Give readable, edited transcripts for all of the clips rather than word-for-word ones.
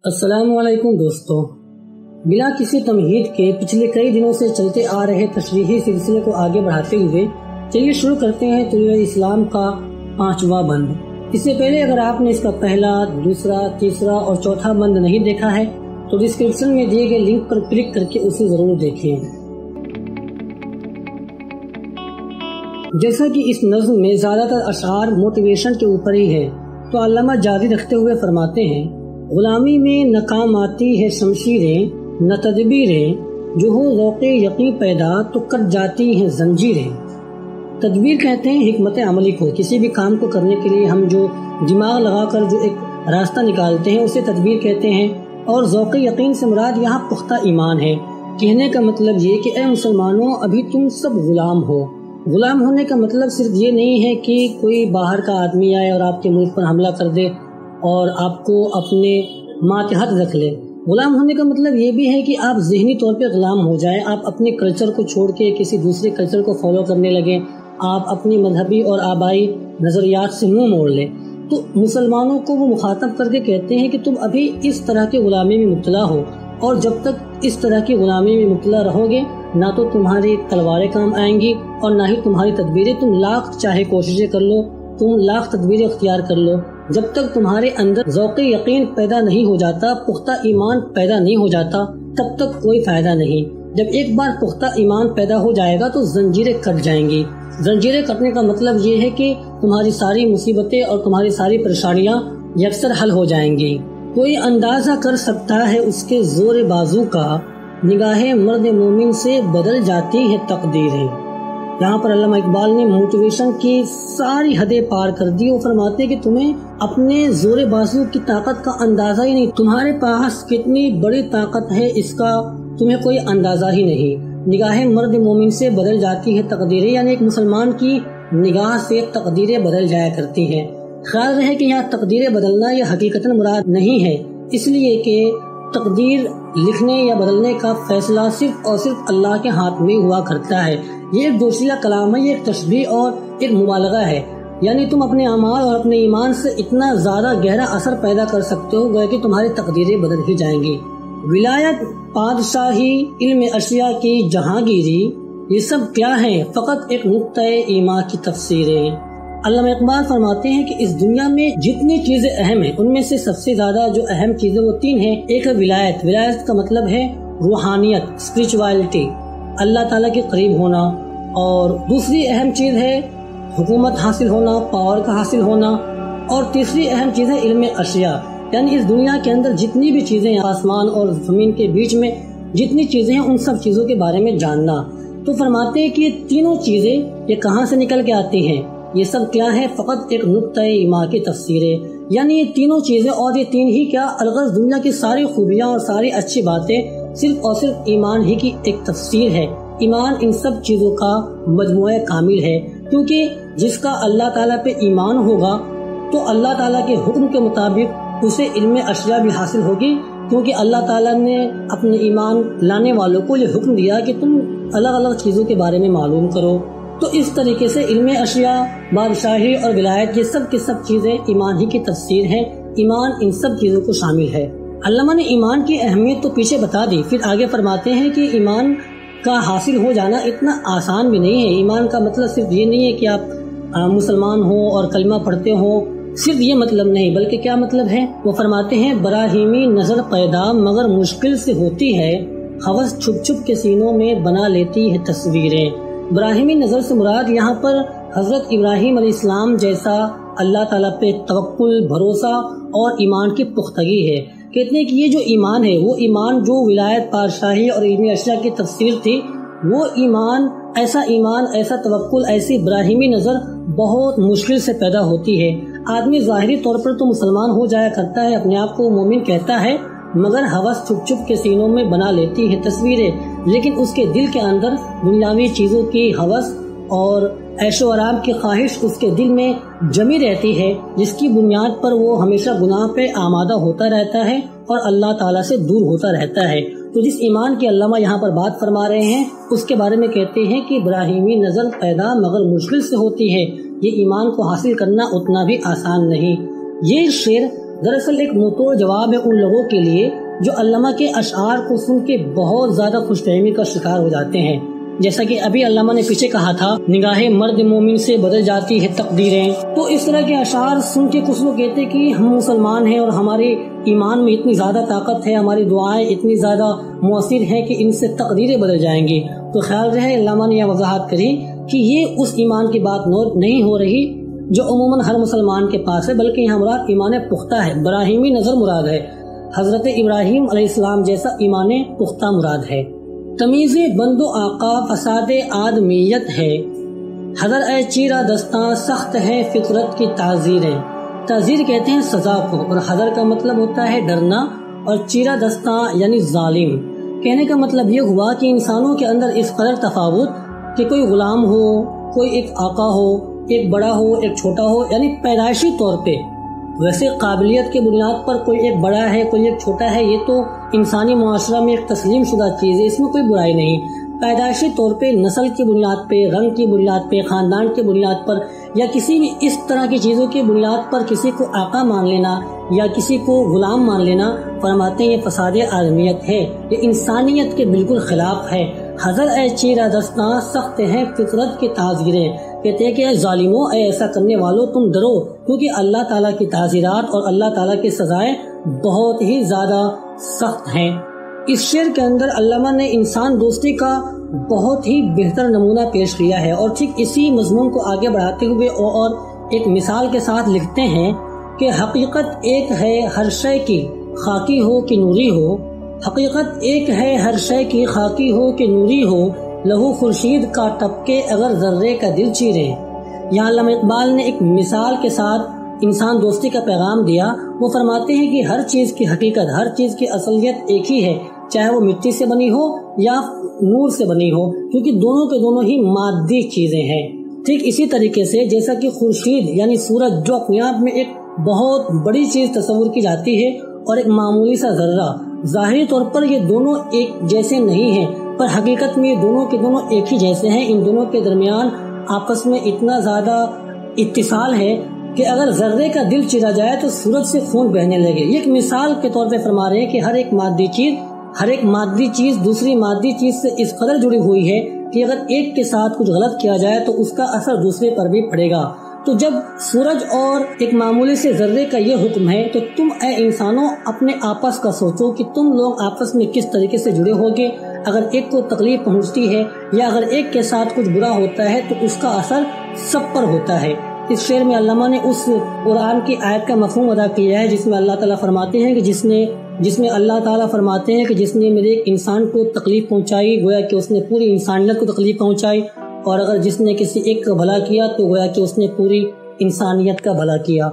السلام علیکم دوستو، بلا کسی تمہید کے پچھلے کئی دنوں سے چلتے آ رہے تشریحی سلسلے کو آگے بڑھاتے ہوئے چلیے شروع کرتے ہیں طریقہ اسلام کا 5واں بند۔ اس سے پہلے اگر آپ نے اس کا پہلا، دوسرا، تیسرا اور چوتھا بند نہیں دیکھا ہے تو ڈسکرپشن میں دیے گئے لنک پر کلک کر کے اسے ضرور دیکھیں۔ جیسا کہ اس نظم میں زیادہ تر اشعار موٹیویشن کے اوپر ہی ہے، تو علامہ جاری رکھتے ہوئے فرماتے ہیں، غلامی میں نہ کام آتی ہے شمشیریں، نہ تدبیریں، جو ہو ذوق یقین پیدا تو کٹ جاتی ہیں زنجیریں۔ تدبیر کہتے ہیں حکمت عملی کو، کسی بھی کام کو کرنے کے لیے ہم جو دماغ لگا کر جو ایک راستہ نکالتے ہیں اسے تدبیر کہتے ہیں، اور ذوق یقین سے مراد یہاں پختہ ایمان ہے۔ کہنے کا مطلب یہ کہ اے مسلمانوں، ابھی تم سب غلام ہو۔ غلام ہونے کا مطلب صرف یہ نہیں ہے کہ کوئی باہر کا آدمی آئے اور آپ کے ملک پر حملہ کر دے اور آپ کو اپنے ماتحت رکھ لے۔ غلام ہونے کا مطلب یہ بھی ہے کہ آپ ذہنی طور پہ غلام ہو جائیں، آپ اپنے کلچر کو چھوڑ کے کسی دوسرے کلچر کو فالو کرنے لگیں، آپ اپنی مذہبی اور آبائی نظریات سے منہ موڑ لیں۔ تو مسلمانوں کو وہ مخاطب کر کے کہتے ہیں کہ تم ابھی اس طرح کے غلامی میں مبتلا ہو، اور جب تک اس طرح کی غلامی میں مبتلا رہو گے نہ تو تمہاری تلواریں کام آئیں گی اور نہ ہی تمہاری تدبیریں۔ تم لاکھ چاہے کوششیں کر لو، تم لاکھ تدبیریں اختیار کر لو، جب تک تمہارے اندر ذوق یقین پیدا نہیں ہو جاتا، پختہ ایمان پیدا نہیں ہو جاتا، تب تک کوئی فائدہ نہیں۔ جب ایک بار پختہ ایمان پیدا ہو جائے گا تو زنجیریں کٹ جائیں گی۔ زنجیریں کٹنے کا مطلب یہ ہے کہ تمہاری ساری مصیبتیں اور تمہاری ساری پریشانیاں یکسر حل ہو جائیں گی۔ کوئی اندازہ کر سکتا ہے اس کے زور بازو کا، نگاہ مرد مومن سے بدل جاتی ہے تقدیریں۔ یہاں پر علامہ اقبال نے موٹیویشن کی ساری حدیں پار کر دی۔ وہ فرماتے کہ تمہیں اپنے زور بازو کی طاقت کا اندازہ ہی نہیں، تمہارے پاس کتنی بڑی طاقت ہے اس کا تمہیں کوئی اندازہ ہی نہیں۔ نگاہ مرد مومن سے بدل جاتی ہے تقدیریں، یعنی ایک مسلمان کی نگاہ سے تقدیریں بدل جایا کرتی ہیں۔ خیال رہے کہ یہاں تقدیریں بدلنا یہ حقیقتاً مراد نہیں ہے، اس لیے کہ تقدیر لکھنے یا بدلنے کا فیصلہ صرف اور صرف اللہ کے ہاتھ میں ہوا کرتا ہے۔ یہ ایک دوسرا کلام ہے، یہ ایک تشبیہ اور ایک مبالغہ ہے، یعنی تم اپنے اعمال اور اپنے ایمان سے اتنا زیادہ گہرا اثر پیدا کر سکتے ہو گویا کہ تمہاری تقدیریں بدل ہی جائیں گی۔ ولایت، بادشاہی، علم اشیاء کی جہانگیری، یہ سب کیا ہیں؟ فقط ایک نقطۂ ایمان کی تفسیریں۔ علامہ اقبال فرماتے ہیں کہ اس دنیا میں جتنی چیزیں اہم ہیں ان میں سے سب سے زیادہ جو اہم چیزیں وہ 3 ہیں۔ ایک ہے ولایت، ولایت کا مطلب ہے روحانیت، اسپرچوالٹی، اللہ تعالیٰ کے قریب ہونا، اور دوسری اہم چیز ہے حکومت حاصل ہونا، پاور کا حاصل ہونا، اور تیسری اہم چیز ہے علم اشیاء، یعنی اس دنیا کے اندر جتنی بھی چیزیں ہیں، آسمان اور زمین کے بیچ میں جتنی چیزیں ہیں ان سب چیزوں کے بارے میں جاننا۔ تو فرماتے ہیں کہ یہ تینوں چیزیں یہ کہاں سے نکل کے آتی ہیں؟ یہ سب کیا ہے؟ فقط ایک نقطۂ ایمان کی تفسیریں، یعنی یہ تینوں چیزیں اور یہ 3 ہی کیا، الغرض دنیا کی ساری خوبیاں اور ساری اچھی باتیں صرف اور صرف ایمان ہی کی ایک تفسیر ہے۔ ایمان ان سب چیزوں کا مجموعہ کامل ہے، کیونکہ جس کا اللہ تعالیٰ پہ ایمان ہوگا تو اللہ تعالیٰ کے حکم کے مطابق اسے علم اشیاء بھی حاصل ہوگی، کیونکہ اللہ تعالیٰ نے اپنے ایمان لانے والوں کو یہ حکم دیا کہ تم الگ الگ چیزوں کے بارے میں معلوم کرو۔ تو اس طریقے سے علم اشیاء، بادشاہی اور ولایت یہ سب کی سب چیزیں ایمان ہی کی تفسیر ہیں۔ ایمان ان سب چیزوں کو شامل ہے۔ علامہ نے ایمان کی اہمیت تو پیچھے بتا دی، پھر آگے فرماتے ہیں کہ ایمان کا حاصل ہو جانا اتنا آسان بھی نہیں ہے۔ ایمان کا مطلب صرف یہ نہیں ہے کہ آپ مسلمان ہو اور کلمہ پڑھتے ہو، صرف یہ مطلب نہیں، بلکہ کیا مطلب ہے؟ وہ فرماتے ہیں براہیمی نظر پیدا مگر مشکل سے ہوتی ہے، ہوس چھپ چھپ کے سینوں میں بنا لیتی ہے تصویریں۔ ابراہیمی نظر سے مراد یہاں پر حضرت ابراہیم علیہ السلام جیسا اللہ تعالیٰ پہ توکل، بھروسہ اور ایمان کی پختگی ہے۔ کہتے ہیں کہ یہ جو ایمان ہے وہ ایمان جو ولایت، بادشاہی اور علم اشیاء کی تفسیر تھی، وہ ایمان، ایسا توکل، ایسی ابراہیمی نظر بہت مشکل سے پیدا ہوتی ہے۔ آدمی ظاہری طور پر تو مسلمان ہو جایا کرتا ہے، اپنے آپ کو مومن کہتا ہے، مگر ہوس چھپ چھپ کے سینوں میں بنا لیتی ہے تصویریں، لیکن اس کے دل کے اندر دنیاوی چیزوں کی ہوس اور عیش و آرام کی خواہش اس کے دل میں جمی رہتی ہے، جس کی بنیاد پر وہ ہمیشہ گناہ پہ آمادہ ہوتا رہتا ہے اور اللہ تعالیٰ سے دور ہوتا رہتا ہے۔ تو جس ایمان کی علامہ یہاں پر بات فرما رہے ہیں اس کے بارے میں کہتے ہیں کہ ابراہیمی نظر پیدا مگر مشکل سے ہوتی ہے، یہ ایمان کو حاصل کرنا اتنا بھی آسان نہیں۔ یہ شعر دراصل ایک منہ توڑ جواب ہے ان لوگوں کے لیے جو علامہ کے اشعار کو سن کے بہت زیادہ خوش فہمی کا شکار ہو جاتے ہیں. جیسا کہ ابھی علامہ نے پیچھے کہا تھا نگاہ مرد مومن سے بدل جاتی ہے تقدیریں، تو اس طرح کے اشعار سن کے کچھ لوگ کہتے کہ ہم مسلمان ہیں اور ہمارے ایمان میں اتنی زیادہ طاقت ہے، ہماری دعائیں اتنی زیادہ مؤثر ہیں کہ ان سے تقدیریں بدل جائیں گی. تو خیال رہے علامہ نے یہ وضاحت کری کہ یہ اس ایمان کی بات نہیں ہو رہی جو عموماً ہر مسلمان کے پاس ہے، بلکہ یہاں مراد ایمان پختہ ہے، براہیمی نظر مراد ہے، حضرت ابراہیم علیہ السلام جیسا ایمان پختہ مراد ہے. تمیز بند و آقا فساد آدمیت ہے، حذر اے چیرہ دستاں سخت ہے فطرت کی تعزیریں. تعزیر کہتے ہیں سزا کو، اور حذر کا مطلب ہوتا ہے ڈرنا، اور چیرہ دستاں یعنی ظالم. کہنے کا مطلب یہ ہوا کہ انسانوں کے اندر اس قدر تفاوت کہ کوئی غلام ہو، کوئی ایک آقا ہو، ایک بڑا ہو ایک چھوٹا ہو، یعنی پیدائشی طور پہ. ویسے قابلیت کے بنیاد پر کوئی ایک بڑا ہے کوئی ایک چھوٹا ہے، یہ تو انسانی معاشرہ میں ایک تسلیم شدہ چیز ہے، اس میں کوئی برائی نہیں. پیدائشی طور پہ نسل کی بنیاد پہ، رنگ کی بنیاد پہ، خاندان کی بنیاد پر، یا کسی بھی اس طرح کی چیزوں کی بنیاد پر کسی کو آقا مان لینا یا کسی کو غلام مان لینا، فرماتے ہیں یہ فساد آدمیت ہے، یہ انسانیت کے بالکل خلاف ہے. حذر اے چیرہ دستاں سخت ہیں فطرت کی تعزیریں. کہتے ہیں کہ اے ظالموں، اے ایسا کرنے والوں تم ڈرو، کیونکہ اللہ تعالیٰ کی تعزیرات اور اللہ تعالیٰ کی سزائیں بہت ہی زیادہ سخت ہیں. اس شعر کے اندر علامہ نے انسان دوستی کا بہت ہی بہتر نمونہ پیش کیا ہے، اور ٹھیک اسی مضمون کو آگے بڑھاتے ہوئے اور ایک مثال کے ساتھ لکھتے ہیں کہ حقیقت ایک ہے ہر شے کی خاکی ہو کہ نوری ہو، حقیقت ایک ہے ہر شے کی خاکی ہو کہ نوری ہو، لہو خورشید کا ٹپکے اگر ذرے کا دل چیرے. یہاں علامہ اقبال نے ایک مثال کے ساتھ انسان دوستی کا پیغام دیا. وہ فرماتے ہیں کہ ہر چیز کی حقیقت، ہر چیز کی اصلیت ایک ہی ہے، چاہے وہ مٹی سے بنی ہو یا نور سے بنی ہو، کیونکہ دونوں کے دونوں ہی مادی چیزیں ہیں. ٹھیک اسی طریقے سے جیسا کہ خورشید یعنی سورج جو اپنے آپ میں ایک بہت بڑی چیز تصور کی جاتی ہے، اور ایک معمولی سا ذرہ، ظاہری طور پر یہ دونوں ایک جیسے نہیں ہیں، پر حقیقت میں یہ دونوں کے دونوں ایک ہی جیسے ہیں. ان دونوں کے درمیان آپس میں اتنا زیادہ اتصال ہے کہ اگر ذرے کا دل چیرا جائے تو سورج سے خون بہنے لگے. یہ ایک مثال کے طور پہ فرما رہے ہیں کہ ہر ایک مادی چیز دوسری مادی چیز سے اس قدر جڑی ہوئی ہے کہ اگر ایک کے ساتھ کچھ غلط کیا جائے تو اس کا اثر دوسرے پر بھی پڑے گا. تو جب سورج اور ایک معمولی سے ذرے کا یہ حکم ہے تو تم اے انسانوں اپنے آپس کا سوچو کہ تم لوگ آپس میں کس طریقے سے جڑے ہوگے. اگر ایک کو تکلیف پہنچتی ہے یا اگر ایک کے ساتھ کچھ برا ہوتا ہے تو اس کا اثر سب پر ہوتا ہے. اس شعر میں علامہ نے اس قرآن کی آیت کا مفہوم ادا کیا ہے جس میں اللہ تعالیٰ فرماتے ہیں کہ جس میں اللہ تعالیٰ فرماتے ہیں کہ جس نے میرے ایک انسان کو تکلیف پہنچائی گویا کہ اس نے پوری انسانیت کو تکلیف پہنچائی، اور اگر جس نے کسی ایک کا بھلا کیا تو گویا کہ اس نے پوری انسانیت کا بھلا کیا.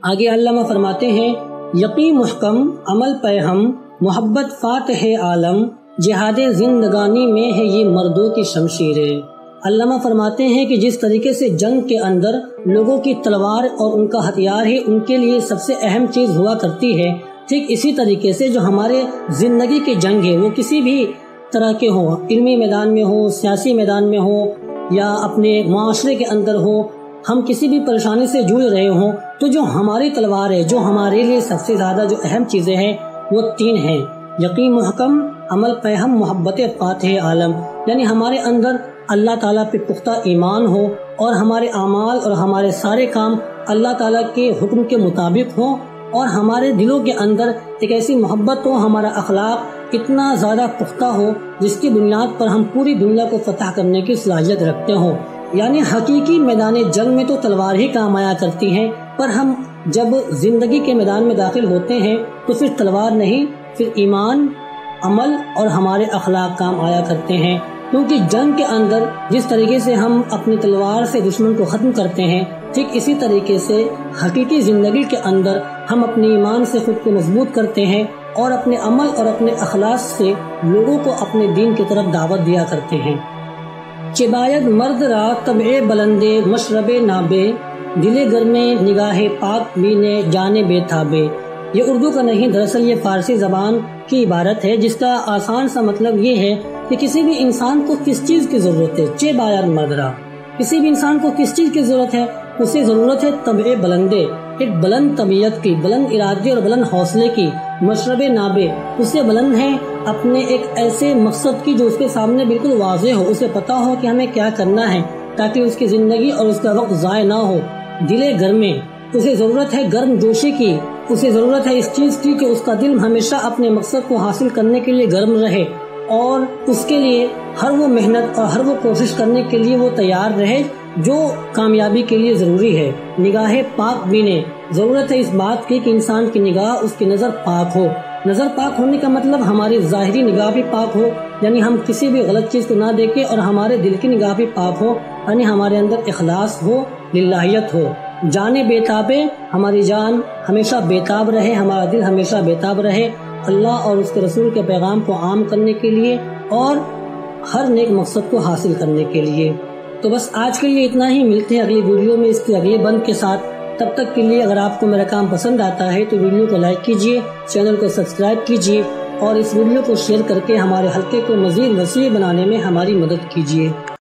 آگے علامہ فرماتے ہیں یقین محکم عمل پہ ہم محبت فاتح عالم جہاد زندگانی میں ہے یہ مردوں کی شمشیریں. علامہ فرماتے ہیں کہ جس طریقے سے جنگ کے اندر لوگوں کی تلوار اور ان کا ہتھیار ہی ان کے لیے سب سے اہم چیز ہوا کرتی ہے، ٹھیک اسی طریقے سے جو ہمارے زندگی کی جنگ ہے وہ کسی بھی طرح کے ہوں، علمی میدان میں ہو، سیاسی میدان میں ہو یا اپنے معاشرے کے اندر ہو، ہم کسی بھی پریشانی سے جوڑ رہے ہوں تو جو ہماری تلوار ہے، جو ہمارے لیے سب سے زیادہ جو اہم چیزیں ہیں وہ تین ہیں: یقین محکم، عمل پہ ہم، محبت فاتح عالم. یعنی ہمارے اندر اللہ تعالیٰ پہ پختہ ایمان ہو اور ہمارے اعمال اور ہمارے سارے کام اللہ تعالیٰ کے حکم کے مطابق ہوں، اور ہمارے دلوں کے اندر ایک ایسی محبت ہو، ہمارا اخلاق اتنا زیادہ پختہ ہو جس کی بنیاد پر ہم پوری دنیا کو فتح کرنے کی صلاحیت رکھتے ہوں. یعنی حقیقی میدان جنگ میں تو تلوار ہی کام آیا کرتی ہیں، پر ہم جب زندگی کے میدان میں داخل ہوتے ہیں تو پھر تلوار نہیں، پھر ایمان، عمل اور ہمارے اخلاق کام آیا کرتے ہیں. کیونکہ جنگ کے اندر جس طریقے سے ہم اپنی تلوار سے دشمن کو ختم کرتے ہیں، ٹھیک اسی طریقے سے حقیقی زندگی کے اندر ہم اپنے ایمان سے خود کو مضبوط کرتے ہیں اور اپنے عمل اور اپنے اخلاق سے لوگوں کو اپنے دین کی طرف دعوت دیا کرتے ہیں. چباید مرد را طبع بلندے مشرب نابے دل گرمے نگاہ پاک بینے جانے بے تابے. یہ اردو کا نہیں، دراصل یہ فارسی زبان کی عبارت ہے جس کا آسان سا مطلب یہ ہے کہ کسی بھی انسان کو کس چیز کی ضرورت ہے. چباید مرد را، کسی بھی انسان کو کس چیز کی ضرورت ہے؟ اسے ضرورت ہے طبع بلندے، ایک بلند طبیعت کی، بلند ارادے اور بلند حوصلے کی، مشرب نابے اسے بلند ہے اپنے ایک ایسے مقصد کی جو اس کے سامنے بالکل واضح ہو، اسے پتا ہو کہ ہمیں کیا کرنا ہے تاکہ اس کی زندگی اور اس کا وقت ضائع نہ ہو۔ دل گرمے، اسے ضرورت ہے گرم جوشی کی، اسے ضرورت ہے اس چیز کی کہ اس کا دل ہمیشہ اپنے مقصد کو حاصل کرنے کے لیے گرم رہے اور اس کے لیے ہر وہ محنت اور ہر وہ کوشش کرنے کے لیے وہ تیار رہے جو کامیابی کے لیے ضروری ہے۔ نگاہ پاک بینے، ضرورت ہے اس بات کی کہ انسان کی نگاہ، اس کی نظر پاک ہو۔ نظر پاک ہونے کا مطلب ہماری ظاہری نگاہ بھی پاک ہو، یعنی ہم کسی بھی غلط چیز کو نہ دیکھیں، اور ہمارے دل کی نگاہ بھی پاک ہو، یعنی ہمارے اندر اخلاص ہو، للہیت ہو۔ جانے بےتابے، ہماری جان ہمیشہ بےتاب رہے، ہمارا دل ہمیشہ بےتاب رہے اللہ اور اس کے رسول کے پیغام کو عام کرنے کے لیے اور ہر نیک مقصد کو حاصل کرنے کے لیے۔ تو بس آج کے لیے اتنا ہی، ملتے ہیں اگلی ویڈیو میں اس کے اگلے بند کے ساتھ۔ تب تک کے لیے اگر آپ کو میرا کام پسند آتا ہے تو ویڈیو کو لائک کیجیے، چینل کو سبسکرائب کیجیے اور اس ویڈیو کو شیئر کر کے ہمارے حلقے کو مزید وسیع بنانے میں ہماری مدد کیجیے۔